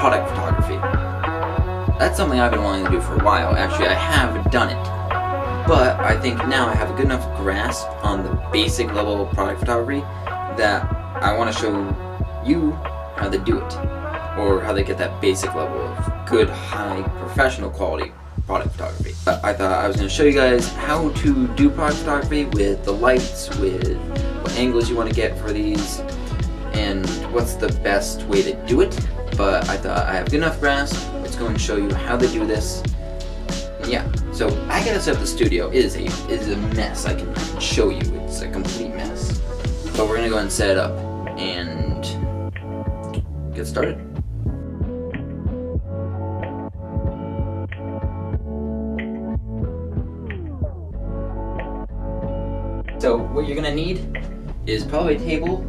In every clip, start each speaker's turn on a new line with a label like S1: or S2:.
S1: Product photography. That's something I've been wanting to do for a while. Actually, I have done it, but I think now I have a good enough grasp on the basic level of product photography that I want to show you how they do it, or how they get that basic level of good, high, professional quality product photography. I thought I was going to show you guys how to do product photography with the lights, with what angles you want to get for these, and what's the best way to do it. But I thought I have good enough grasp. Let's go and show you how they do this. Yeah, so I gotta set up the studio. It is a mess. I can show you. It's a complete mess. But we're gonna go ahead and set it up and get started. So what you're gonna need is probably a table,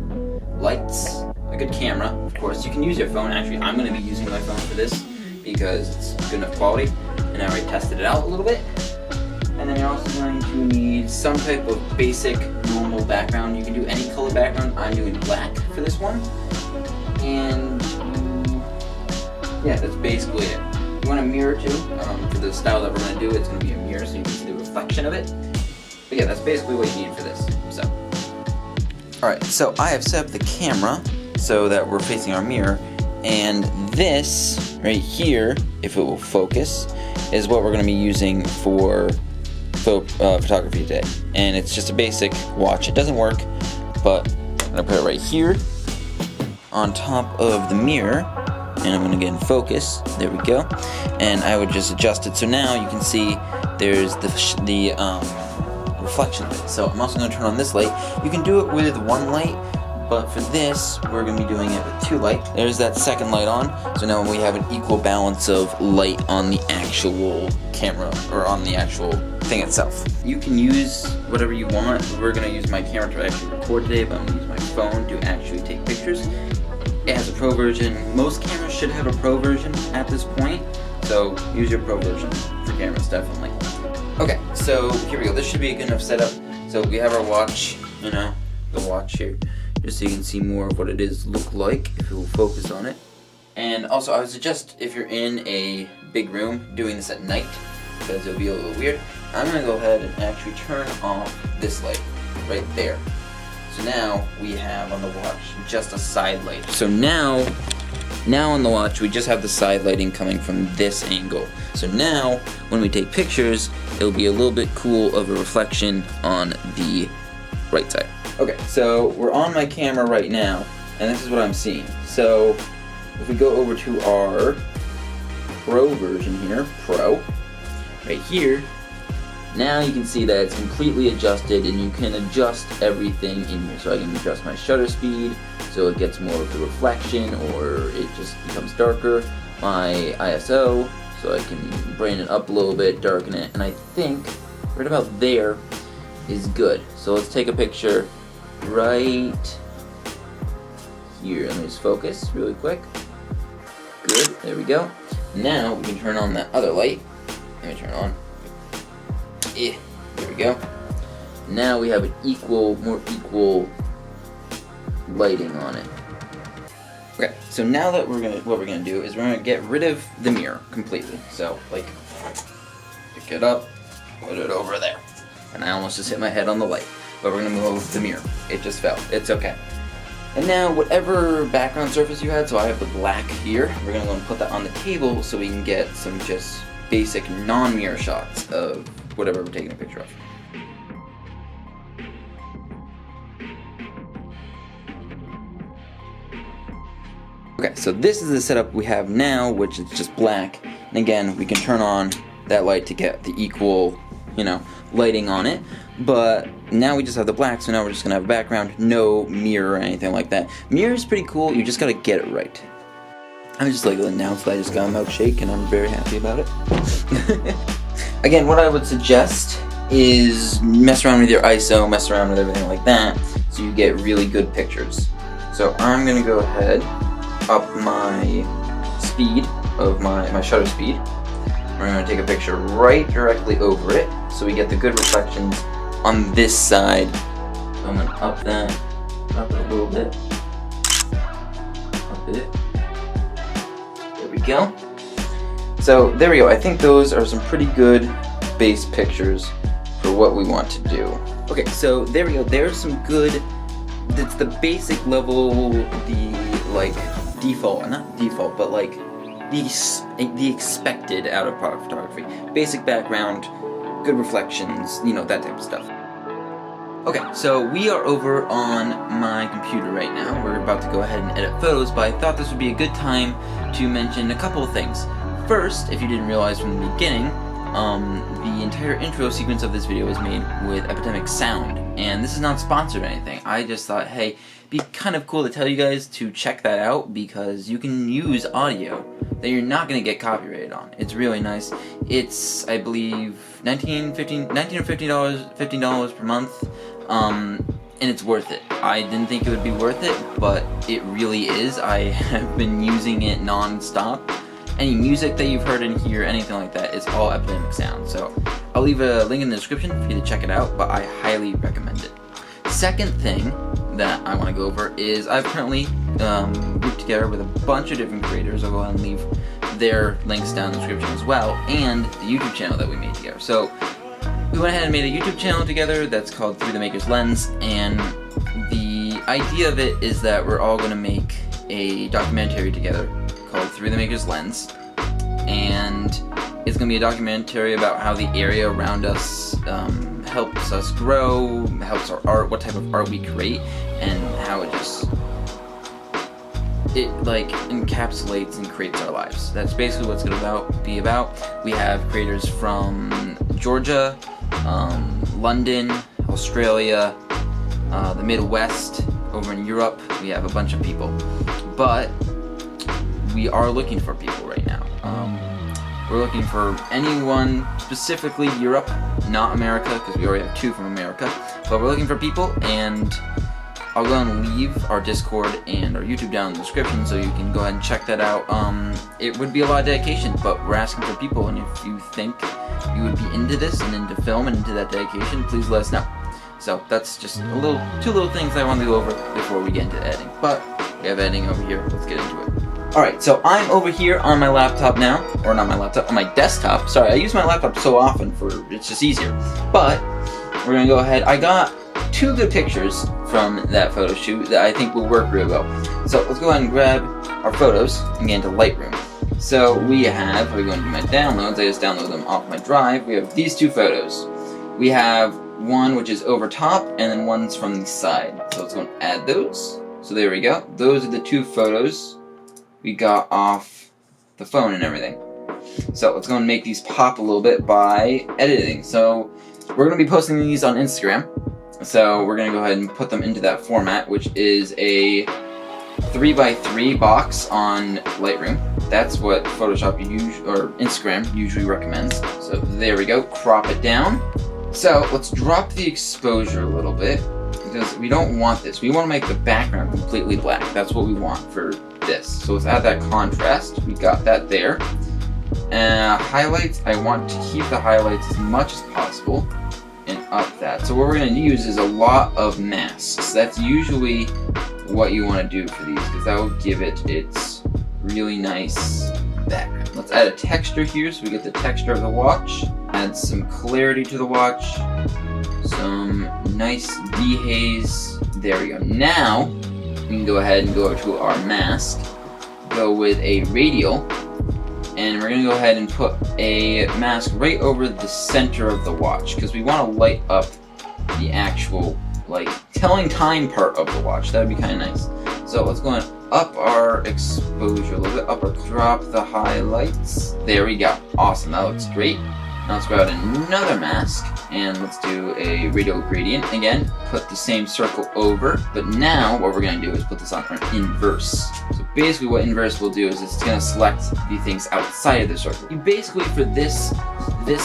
S1: lights, a good camera. Of course, you can use your phone. Actually, I'm going to be using my phone for this because it's good enough quality, and I already tested it out a little bit. And then you're also going to need some type of basic normal background. You can do any color background. I'm doing black for this one. And yeah, that's basically it. You want a mirror too. For the style that we're going to do, it's going to be a mirror so you can see the reflection of it. But yeah, that's basically what you need for this. So, alright, so I have set up the camera so that we're facing our mirror, and this right here, if it will focus, is what we're going to be using for photography today. And it's just a basic watch. It doesn't work, but I'm going to put it right here on top of the mirror, and I'm going to get in focus. There we go. And I would just adjust it so now you can see there's the reflection of it. So I'm also going to turn on this light. You can do it with one light, but for this, we're going to be doing it with two lights. There's that second light on, so now we have an equal balance of light on the actual camera, or on the actual thing itself. You can use whatever you want. We're going to use my camera to actually record today, but I'm going to use my phone to actually take pictures. It has a pro version. Most cameras should have a pro version at this point, so use your pro version for cameras, definitely. Okay, so here we go. This should be a good enough setup. So we have our watch, you know, the watch here, just so you can see more of what it is look like if it will focus on it. And also, I would suggest if you're in a big room doing this at night, because it'll be a little weird, I'm going to go ahead and actually turn off this light right there. So now we have on the watch just a side light. So now on the watch we just have the side lighting coming from this angle. So now when we take pictures, it'll be a little bit cool of a reflection on the right side. Okay, so we're on my camera right now, and this is what I'm seeing. So if we go over to our Pro version here, Pro, right here, now you can see that it's completely adjusted, and you can adjust everything in here. So I can adjust my shutter speed so it gets more of the reflection, or it just becomes darker. My ISO, so I can bring it up a little bit, darken it, and I think right about there is good. So let's take a picture right here. Let me just focus really quick. Good, there we go. Now we can turn on that other light. Let me turn it on. Yeah, there we go. Now we have an more equal lighting on it. Okay, so now that what we're gonna do is we're gonna get rid of the mirror completely. So, like, pick it up, put it over there. And I almost just hit my head on the light. But we're gonna move the mirror. It just fell. It's okay. And now, whatever background surface you had, so I have the black here, we're gonna go and put that on the table so we can get some just basic non-mirror shots of whatever we're taking a picture of. Okay, so this is the setup we have now, which is just black. And again, we can turn on that light to get the equal, lighting on it. But now we just have the black, so now we're just gonna have a background, no mirror or anything like that. Mirror is pretty cool, you just gotta get it right. I'm just like to announce that I just got a milkshake and I'm very happy about it. Again, what I would suggest is mess around with your ISO, mess around with everything like that, so you get really good pictures. So I'm gonna go ahead, up my speed of my shutter speed. We're gonna take a picture right directly over it, so we get the good reflections on this side. So I'm gonna up it a little bit. Up it. There we go. So there we go. I think those are some pretty good base pictures for what we want to do. Okay, so there we go. There's some good. It's the basic level, the like default, not default, but like the expected out of product photography. Basic background, good reflections, you know, that type of stuff. Okay, so we are over on my computer right now. We're about to go ahead and edit photos, but I thought this would be a good time to mention a couple of things. First, if you didn't realize from the beginning, the entire intro sequence of this video was made with Epidemic Sound, and this is not sponsored or anything. I just thought, hey, it'd be kind of cool to tell you guys to check that out because you can use audio that you're not going to get copyrighted on. It's really nice. It's, I believe, $15 or $15 per month, and it's worth it. I didn't think it would be worth it, but it really is. I have been using it non-stop. Any music that you've heard in here, anything like that, is all Epidemic Sound. So I'll leave a link in the description for you to check it out, but I highly recommend it. Second thing that I want to go over is I've currently grouped together with a bunch of different creators. I'll go ahead and leave their links down in the description as well, and the YouTube channel that we made together. So we went ahead and made a YouTube channel together that's called Through the Maker's Lens, and the idea of it is that we're all going to make a documentary together called Through the Maker's Lens, and it's going to be a documentary about how the area around us helps us grow, helps our art, what type of art we create, and how it like encapsulates and creates our lives. That's basically what it's going to be about. We have creators from Georgia, London, Australia, the Midwest, over in Europe. We have a bunch of people, but we are looking for people right now. We're looking for anyone, specifically Europe, not America, because we already have 2 from America, but we're looking for people, and I'll go and leave our Discord and our YouTube down in the description so you can go ahead and check that out. It would be a lot of dedication, but we're asking for people, and if you think you would be into this and into film and into that dedication, please let us know. So that's just two little things I wanted to go over before we get into editing. But we have editing over here. Let's get into it. Alright, so I'm over here on my laptop now, or not my laptop, on my desktop. Sorry, I use my laptop so often it's just easier. But we're gonna go ahead. I got 2 good pictures from that photo shoot that I think will work really well. So let's go ahead and grab our photos and get into Lightroom. So we have, we're going to do my downloads. I just download them off my drive. We have these 2 photos. We have one which is over top, and then one's from the side. So let's go and add those. So there we go. Those are the 2 photos we got off the phone and everything. So let's go and make these pop a little bit by editing. So we're going to be posting these on Instagram. So we're going to go ahead and put them into that format, which is a 3x3 box on Lightroom. That's what Photoshop or Instagram usually recommends. So there we go. Crop it down. So let's drop the exposure a little bit because we don't want this. We want to make the background completely black. That's what we want for this. So let's add that contrast. We got that there. Highlights, I want to keep the highlights as much as possible and up that. So what we're going to use is a lot of masks. That's usually what you want to do for these because that will give it its really nice background. Let's add a texture here so we get the texture of the watch. Add some clarity to the watch. Some nice dehaze. There we go. Now we can go ahead and go over to our mask. Go with a radial. And we're going to go ahead and put a mask right over the center of the watch because we want to light up the actual like telling time part of the watch. That would be kind of nice. So let's go and up our exposure a little bit. Drop the highlights. There we go. Awesome. That looks great. Now let's grab another mask, and let's do a radial gradient. Again, put the same circle over, but now what we're going to do is put this on an inverse. So basically what inverse will do is it's going to select the things outside of the circle. You basically, for this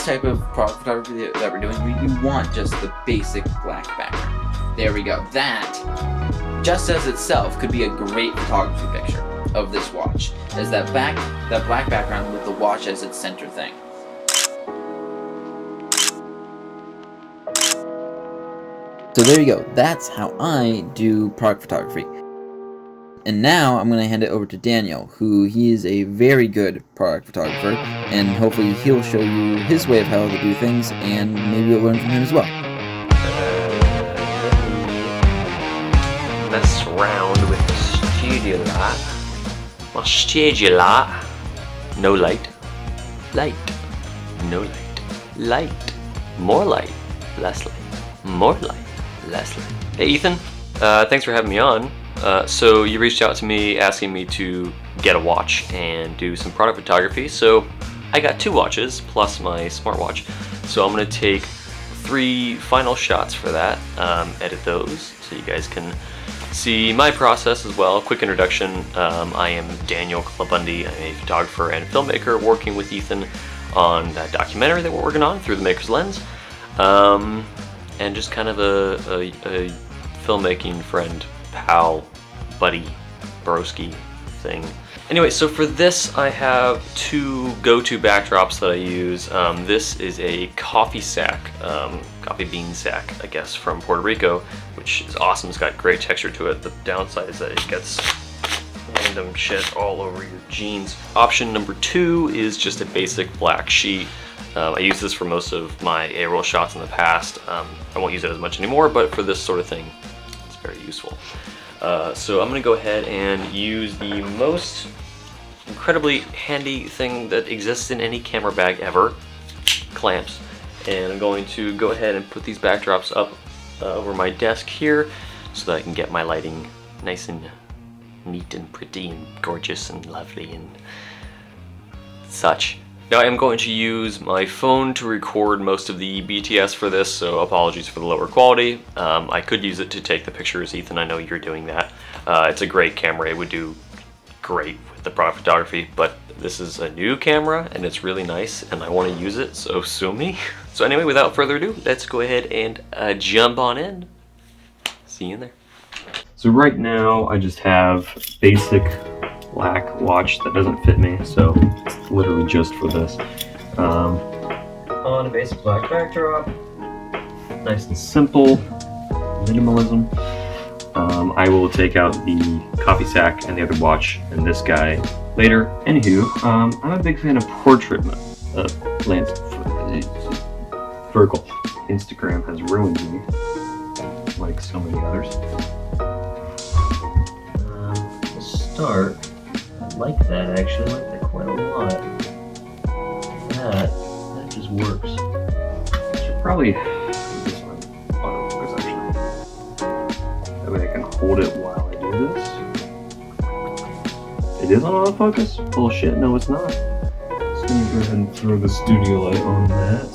S1: type of product photography that we're doing, we want just the basic black background. There we go. That, just as itself, could be a great photography picture of this watch, as that black background with the watch as its center thing. So there you go, that's how I do product photography. And now I'm going to hand it over to Daniel, who he is a very good product photographer, and hopefully he'll show you his way of how to do things, and maybe you'll learn from him as well.
S2: Mess around with the studio light. My studio light. No light. Light. No light. Light. More light. Less light. More light. Leslie. Hey Ethan, thanks for having me on. So you reached out to me asking me to get a watch and do some product photography. So I got 2 watches plus my smartwatch. So I'm going to take 3 final shots for that, edit those so you guys can see my process as well. Quick introduction, I am Daniel Klabunde. I'm a photographer and filmmaker working with Ethan on that documentary that we're working on, Through the Maker's Lens. And just kind of a filmmaking friend, pal, buddy, broski thing. Anyway, so for this I have 2 go-to backdrops that I use. This is a coffee bean sack, I guess, from Puerto Rico, which is awesome. It's got great texture to it. The downside is that it gets random shit all over your jeans. Option number 2 is just a basic black sheet. I use this for most of my A-roll shots in the past. I won't use it as much anymore, but for this sort of thing, it's very useful. So I'm going to go ahead and use the most incredibly handy thing that exists in any camera bag ever, clamps. And I'm going to go ahead and put these backdrops up over my desk here so that I can get my lighting nice and neat and pretty and gorgeous and lovely and such. Now I am going to use my phone to record most of the BTS for this, so apologies for the lower quality. I could use it to take the pictures, Ethan, I know you're doing that. It's a great camera, it would do great with the product photography, but this is a new camera and it's really nice and I want to use it, so sue me. So anyway, without further ado, let's go ahead and jump on in. See you in there. So right now I just have basic black watch that doesn't fit me, so it's literally just for this. On a basic black backdrop, nice and simple, minimalism. I will take out the coffee sack and the other watch and this guy later. Anywho, I'm a big fan of portrait vertical. Instagram has ruined me, like so many others. To start, I like that actually, I like that quite a lot. That just works. I should probably put this on autofocus actually. That way I can hold it while I do this. It is on autofocus? Bullshit, no it's not. Just gonna go ahead and throw the studio light on that.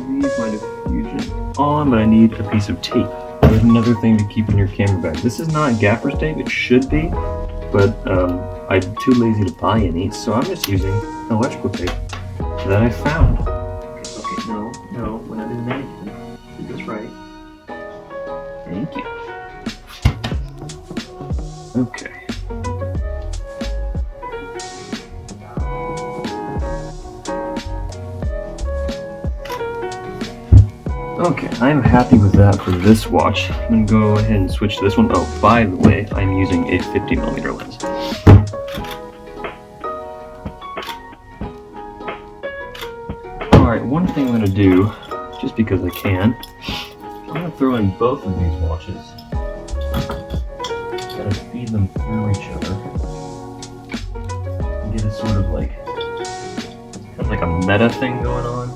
S2: Leave my diffusion on, but I need a piece of tape. There's another thing to keep in your camera bag. This is not gaffer's tape, it should be, but I'm too lazy to buy any, so I'm just using electrical tape that I found. Okay, no, we're not doing anything. Do this right. Thank you. Okay. Okay, I'm happy with that for this watch. I'm gonna go ahead and switch to this one. Oh, by the way, I'm using a 50mm lens. Alright, one thing I'm gonna do, just because I can, I'm gonna throw in both of these watches. Gotta feed them through each other. And get a sort of like, kind of like a meta thing going on.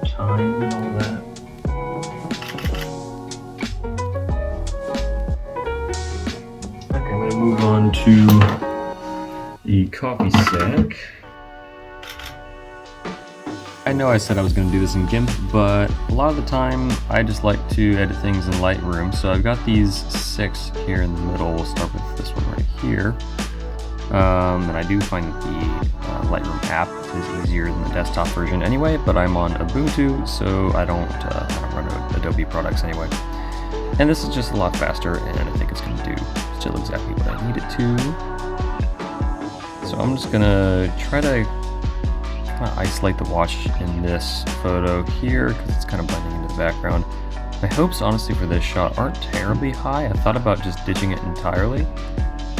S2: Time and all that. Okay, I'm going to move on to
S3: the coffee sack. I know I said I was going to do this in GIMP, but a lot of the time I just like to edit things in Lightroom. So I've got these 6 here in the middle. We'll start with this one right here. And I do find that the Lightroom app is easier than the desktop version anyway, but I'm on Ubuntu, so I don't run Adobe products anyway. And this is just a lot faster, and I think it's going to do still exactly what I need it to. So I'm just going to try to isolate the watch in this photo here because it's kind of blending into the background. My hopes honestly for this shot aren't terribly high. I thought about just ditching it entirely,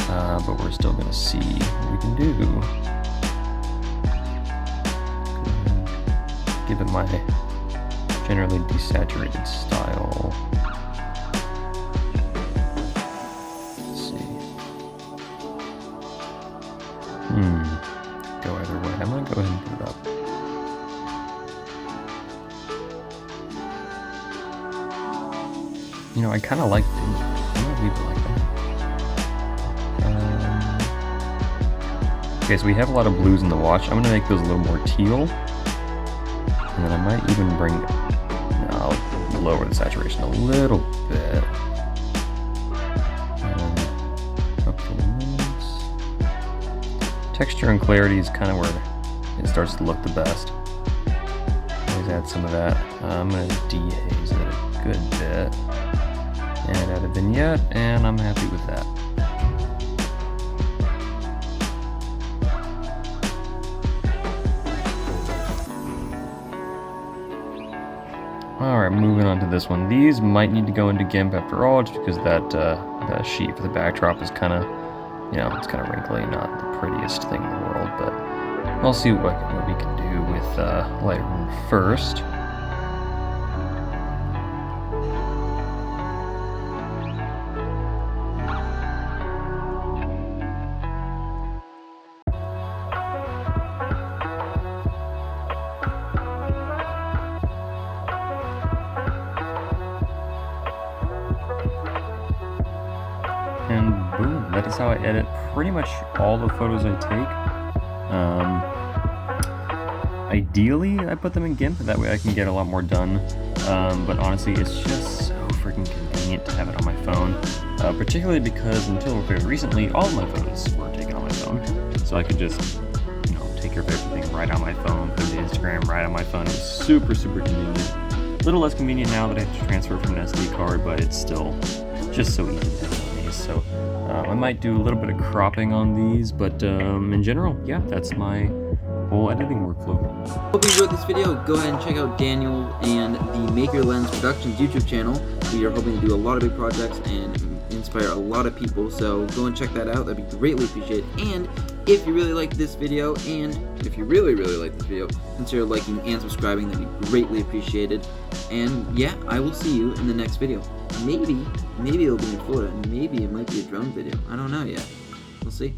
S3: but we're still going to see what we can do. Give it my generally desaturated style. Let's see. Go either way. I'm going to go ahead and put it up. You know, I kind of like I'm going to leave it like that. Okay, so we have a lot of blues in the watch. I'm going to make those a little more teal. And then I might even I'll lower the saturation a little bit. And up to limits. Texture and clarity is kind of where it starts to look the best. Always add some of that. I'm going to dehaze it a good bit. And add a vignette, and I'm happy with that. Alright, moving on to this one. These might need to go into GIMP after all, just because that sheet for the backdrop is kind of, it's kind of wrinkly, not the prettiest thing in the world, but I'll see what we can do with Lightroom first. And boom, that is how I edit pretty much all the photos I take. Ideally, I put them in GIMP, that way I can get a lot more done. But honestly, it's just so freaking convenient to have it on my phone. Particularly because until very recently, all of my photos were taken on my phone. So I could just, take care of everything right on my phone, put it to Instagram right on my phone. It was super, super convenient. A little less convenient now that I have to transfer from an SD card, but it's still just so easy to edit on these. So I might do a little bit of cropping on these, but in general, yeah, that's my whole editing workflow.
S1: Hope you enjoyed this video. Go ahead and check out Daniel and the Make Your Lens Productions YouTube channel. We are hoping to do a lot of big projects and inspire a lot of people, so go and check that out. That'd be greatly appreciated. And if you really like this video, and if you really like this video, consider liking and subscribing. That'd be greatly appreciated. And yeah, I will see you in the next video. Maybe it'll be in Florida, and maybe it might be a drone video. I don't know yet. We'll see.